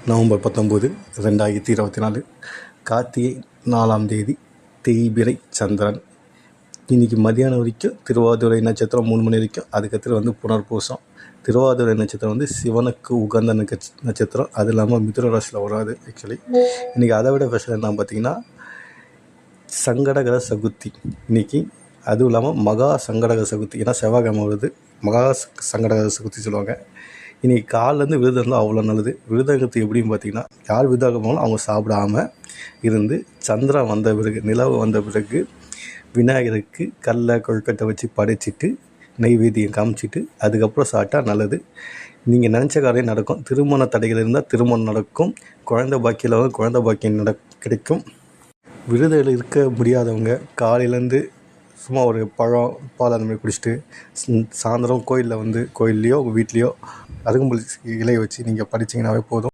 November 19, 2024 Karthigai 4ஆம் தேதி தேய்பிறை சந்திரன். இன்றைக்கி மதியானம் வரைக்கும் திருவாதிரை நட்சத்திரம் 3 மணி வரைக்கும். அதுக்கடுத்து புனர்பூசம். திருவாதிரை நட்சத்திரம் சிவனுக்கு உகந்த நட்சத்திரம். அது இல்லாமல் மிதுன ராசியில் வராது. ஆக்சுவலி இன்றைக்கி அதை விட ஸ்பெஷல் என்ன பார்த்திங்கன்னா சங்கடகர சதுர்த்தி இன்றைக்கி. அதுவும் இல்லாமல் மகா சங்கடகர சதுர்த்தி. ஏன்னா செவ்வாய்க்கிழமை வருது. மகா சங்கடகர சதுர்த்தி சொல்லுவாங்க. இன்றைக்கி காலிலேருந்து விரதம் இருந்தால் அவ்வளோ நல்லது. விரதங்கிறது எப்படின்னு பார்த்திங்கன்னா, யார் விரதம் போனாலும் அவங்க சாப்பிடாமல் இருந்து சந்திரன் வந்த பிறகு, நிலவு வந்த பிறகு விநாயகருக்கு கடலை கொழுக்கட்டை வச்சு படைச்சிட்டு நெய்வேத்தியம் காமிச்சிட்டு அதுக்கப்புறம் சாப்பிட்டா நல்லது. நீங்கள் நினச்ச காரியம் நடக்கும். திருமண தடைகள் இருந்தால் திருமணம் நடக்கும். குழந்தை பாக்கியம் கிடைக்கும். விரதம் இருக்க முடியாதவங்க காலையிலேருந்து சும்மா ஒரு பழம் பால் அந்த மாதிரி குடிச்சிட்டு சாயந்தரம் கோயிலில் கோயில்லையோ வீட்லேயோ அருகம்புல் இலையை வச்சு நீங்கள் படிச்சிங்கனாவே போதும்.